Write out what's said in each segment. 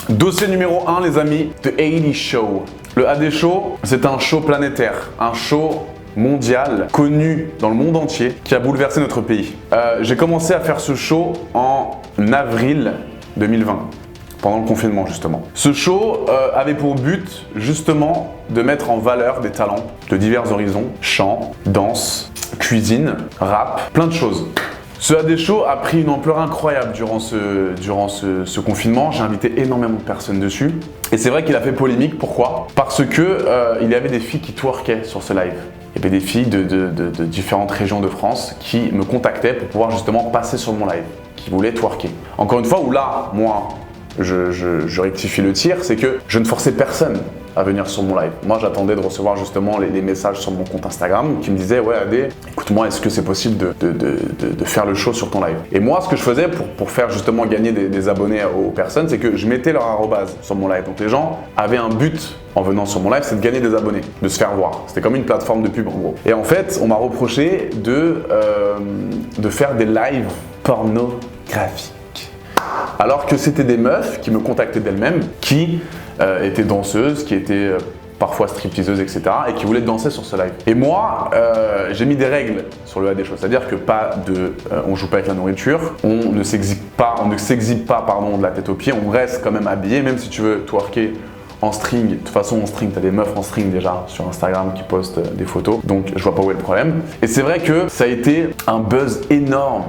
Dossier numéro 1 les amis, The 80 Show. Le AD Show, c'est un show planétaire, un show mondial, connu dans le monde entier, qui a bouleversé notre pays. J'ai commencé à faire ce show en avril 2020, pendant le confinement justement. Ce show avait pour but justement de mettre en valeur des talents de divers horizons, chant, danse, cuisine, rap, plein de choses. Ce AD Show a pris une ampleur incroyable durant ce confinement. J'ai invité énormément de personnes dessus. Et c'est vrai qu'il a fait polémique. Pourquoi? Parce que il y avait des filles qui twerkaient sur ce live. Il y avait des filles de différentes régions de France qui me contactaient pour pouvoir justement passer sur mon live, qui voulaient twerker. Encore une fois, où là, moi, je rectifie le tir, c'est que je ne forçais personne à venir sur mon live. Moi, j'attendais de recevoir justement les messages sur mon compte Instagram qui me disaient « Ouais, Adé, écoute-moi, est-ce que c'est possible de faire le show sur ton live ?» Et moi, ce que je faisais pour faire justement gagner des abonnés aux personnes, c'est que je mettais leur arrobase sur mon live. Donc les gens avaient un but en venant sur mon live, c'est de gagner des abonnés, de se faire voir. C'était comme une plateforme de pub en gros. Et en fait, on m'a reproché de faire des lives pornographiques. Alors que c'était des meufs qui me contactaient d'elles-mêmes, qui étaient danseuses, qui étaient parfois stripteaseuses, etc. et qui voulaient danser sur ce live. Et moi, j'ai mis des règles sur le AD Show, c'est-à-dire que on joue pas avec la nourriture, on ne s'exhibe pas, pardon, de la tête aux pieds, on reste quand même habillé, même si tu veux twerker en string. De toute façon, en string, tu as des meufs en string déjà sur Instagram qui postent des photos, donc je vois pas où est le problème. Et c'est vrai que ça a été un buzz énorme.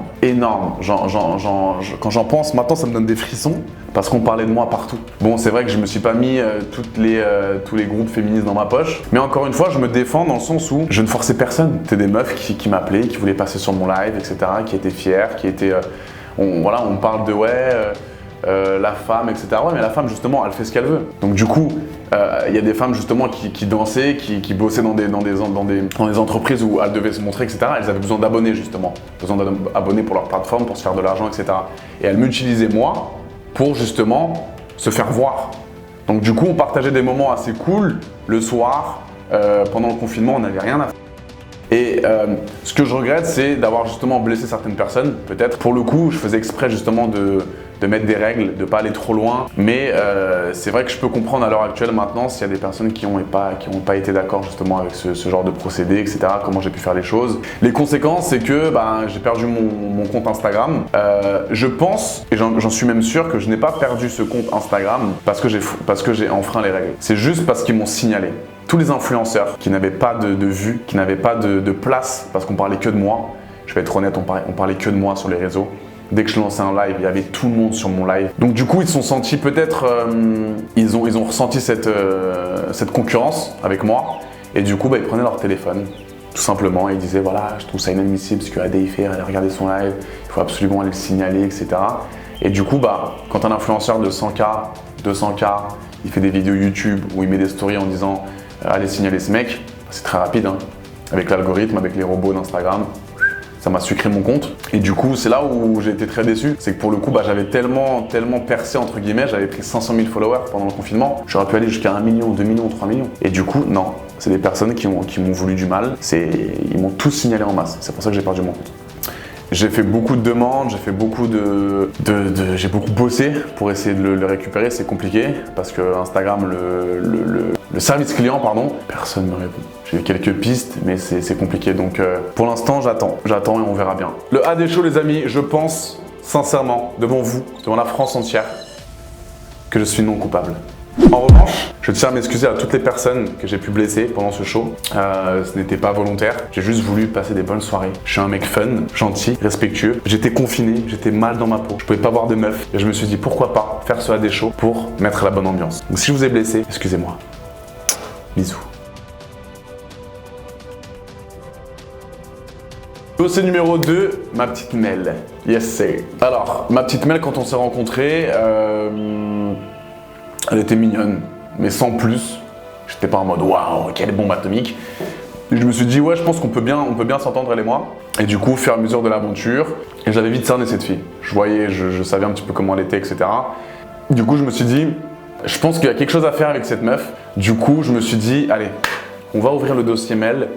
Quand j'en pense, maintenant ça me donne des frissons parce qu'on parlait de moi partout. Bon, c'est vrai que je me suis pas mis tous les groupes féministes dans ma poche, mais encore une fois, je me défends dans le sens où je ne forçais personne. C'était des meufs qui m'appelaient, qui voulaient passer sur mon live, etc., qui étaient fiers, qui étaient… on parle de la femme, etc. Ouais, mais la femme, justement, elle fait ce qu'elle veut. Donc du coup, il y a des femmes, justement, qui dansaient, qui bossaient dans des entreprises où elles devaient se montrer, etc. Elles avaient besoin d'abonnés, justement. Besoin d'abonnés pour leur plateforme, pour se faire de l'argent, etc. Et elles m'utilisaient, moi, pour, justement, se faire voir. Donc du coup, on partageait des moments assez cool le soir. Pendant le confinement, on n'avait rien à faire. Et ce que je regrette, c'est d'avoir justement blessé certaines personnes, peut-être. Pour le coup, je faisais exprès justement de mettre des règles, de ne pas aller trop loin. Mais c'est vrai que je peux comprendre à l'heure actuelle maintenant s'il y a des personnes qui n'ont pas été d'accord justement avec ce genre de procédé, etc. Comment j'ai pu faire les choses. Les conséquences, c'est que j'ai perdu mon compte Instagram. Je pense, et j'en suis même sûr, que je n'ai pas perdu ce compte Instagram parce que j'ai enfreint les règles. C'est juste parce qu'ils m'ont signalé. Tous les influenceurs qui n'avaient pas de vues, qui n'avaient pas de place, parce qu'on parlait que de moi, je vais être honnête, on parlait que de moi sur les réseaux. Dès que je lançais un live, il y avait tout le monde sur mon live. Donc du coup, ils se sont sentis peut-être, ils ont ressenti cette concurrence avec moi. Et du coup, ils prenaient leur téléphone, tout simplement, et ils disaient voilà, je trouve ça inadmissible ce que AD fait, allez regarder son live, il faut absolument aller le signaler, etc. Et du coup, quand un influenceur de 100K, 200K, il fait des vidéos YouTube où il met des stories en disant allez signaler ce mec, c'est très rapide, hein. Avec l'algorithme, avec les robots d'Instagram, ça m'a sucré mon compte. Et du coup, c'est là où j'ai été très déçu. C'est que pour le coup, j'avais tellement percé, entre guillemets, j'avais pris 500 000 followers pendant le confinement. J'aurais pu aller jusqu'à 1 million, 2 millions, 3 millions. Et du coup, non, c'est des personnes qui m'ont voulu du mal. Ils m'ont tous signalé en masse. C'est pour ça que j'ai perdu mon compte. J'ai fait beaucoup de demandes, j'ai beaucoup bossé pour essayer de le récupérer. C'est compliqué parce que Instagram, le service client, pardon, personne ne me répond. J'ai eu quelques pistes, mais c'est compliqué. Donc pour l'instant, j'attends et on verra bien. Le AD Show, les amis, je pense sincèrement, devant vous, devant la France entière, que je suis non coupable. En revanche, je tiens à m'excuser à toutes les personnes que j'ai pu blesser pendant ce show. Ce n'était pas volontaire, j'ai juste voulu passer des bonnes soirées. Je suis un mec fun, gentil, respectueux. J'étais confiné, j'étais mal dans ma peau, je pouvais pas voir de meufs. Et je me suis dit pourquoi pas faire ce AD Show pour mettre la bonne ambiance. Donc si je vous ai blessé, excusez-moi. Bisous. Dossier numéro 2, ma petite Mel. Yes, c'est. Alors, ma petite Mel, quand on s'est rencontrés, elle était mignonne, mais sans plus. J'étais pas en mode waouh, quelle bombe atomique. Et je me suis dit ouais, je pense qu'on peut bien s'entendre elle et moi. Et du coup, au fur et à mesure de l'aventure, et j'avais vite cerné cette fille. Je voyais, je savais un petit peu comment elle était, etc. Du coup, je me suis dit, je pense qu'il y a quelque chose à faire avec cette meuf. Du coup, je me suis dit, allez, on va ouvrir le dossier Mel,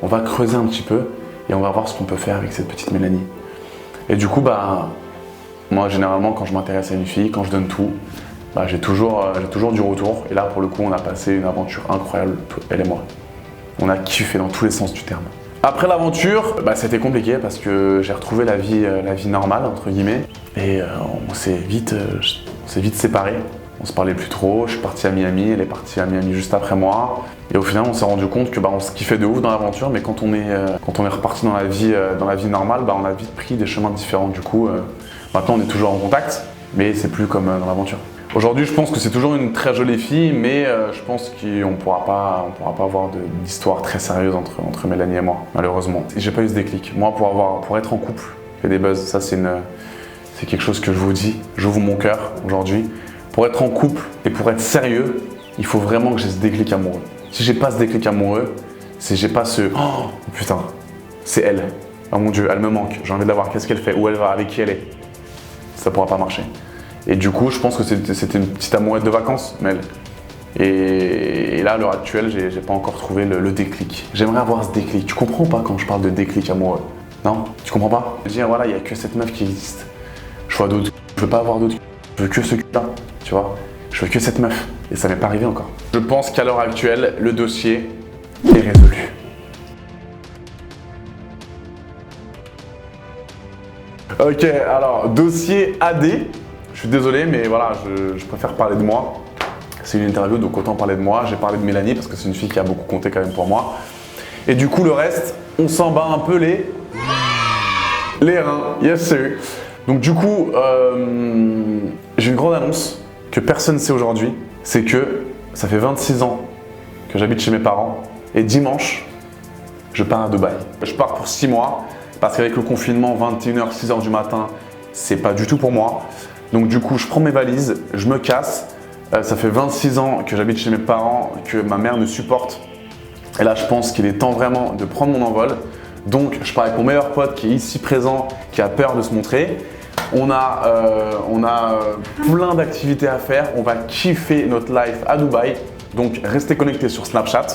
on va creuser un petit peu et on va voir ce qu'on peut faire avec cette petite Mélanie. Et du coup, moi, généralement, quand je m'intéresse à une fille, quand je donne tout, j'ai toujours du retour. Et là, pour le coup, on a passé une aventure incroyable, elle et moi. On a kiffé dans tous les sens du terme. Après l'aventure, c'était compliqué parce que j'ai retrouvé la vie normale, entre guillemets. Et on s'est vite séparés. On se parlait plus trop, je suis parti à Miami, elle est partie à Miami juste après moi. Et au final, on s'est rendu compte que on se kiffait de ouf dans l'aventure, mais quand on est reparti dans la vie normale, on a vite pris des chemins différents. Du coup, maintenant on est toujours en contact, mais c'est plus comme dans l'aventure. Aujourd'hui, je pense que c'est toujours une très jolie fille, mais je pense qu'on pourra pas avoir d'histoire très sérieuse entre Mélanie et moi, malheureusement. J'ai pas eu ce déclic. Moi, pour être en couple, et des buzz, ça c'est quelque chose que je vous dis, j'ouvre mon cœur aujourd'hui. Pour être en couple et pour être sérieux, il faut vraiment que j'ai ce déclic amoureux. Si j'ai pas ce déclic amoureux, si j'ai pas ce « Oh putain, c'est elle. Oh mon Dieu, elle me manque. J'ai envie de la voir. Qu'est-ce qu'elle fait? Où elle va? Avec qui elle est ?» Ça pourra pas marcher. Et du coup, je pense que c'était une petite amourette de vacances, Mel. Et là, à l'heure actuelle, j'ai pas encore trouvé le déclic. J'aimerais avoir ce déclic. Tu comprends pas quand je parle de déclic amoureux? Non? Tu comprends pas? Je dis, voilà, il y a que cette meuf qui existe. Je vois d'autres. Je veux pas avoir d'autres. Je veux que ce cul-là. Tu vois, je veux que cette meuf. Et ça m'est pas arrivé encore. Je pense qu'à l'heure actuelle, le dossier est résolu. Ok, alors, dossier AD. Je suis désolé, mais voilà, je préfère parler de moi. C'est une interview, donc autant parler de moi. J'ai parlé de Mélanie parce que c'est une fille qui a beaucoup compté quand même pour moi. Et du coup, le reste, on s'en bat un peu les reins. Yes, sir. Donc du coup, j'ai une grande annonce que personne ne sait aujourd'hui, c'est que ça fait 26 ans que j'habite chez mes parents et dimanche, je pars à Dubaï. Je pars pour 6 mois parce qu'avec le confinement, 21h, 6h du matin, c'est pas du tout pour moi. Donc du coup, je prends mes valises, je me casse. Ça fait 26 ans que j'habite chez mes parents, que ma mère me supporte. Et là, je pense qu'il est temps vraiment de prendre mon envol. Donc, je pars avec mon meilleur pote qui est ici présent, qui a peur de se montrer. On a plein d'activités à faire. On va kiffer notre life à Dubaï. Donc, restez connectés sur Snapchat,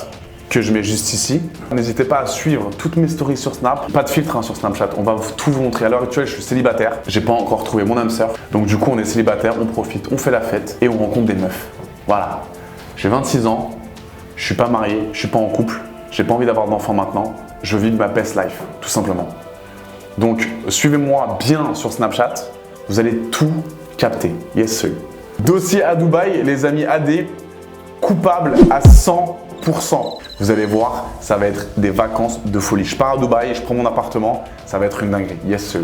que je mets juste ici. N'hésitez pas à suivre toutes mes stories sur Snap. Pas de filtre sur Snapchat. On va tout vous montrer. À l'heure actuelle, je suis célibataire. J'ai pas encore trouvé mon âme sœur. Donc, du coup, on est célibataire, on profite, on fait la fête et on rencontre des meufs. Voilà. J'ai 26 ans. Je suis pas marié. Je suis pas en couple. J'ai pas envie d'avoir d'enfants maintenant. Je vis ma best life, tout simplement. Donc, suivez-moi bien sur Snapchat, vous allez tout capter. Yes, sir. Dossier à Dubaï, les amis AD, coupable à 100%. Vous allez voir, ça va être des vacances de folie. Je pars à Dubaï, je prends mon appartement, ça va être une dinguerie. Yes, sir.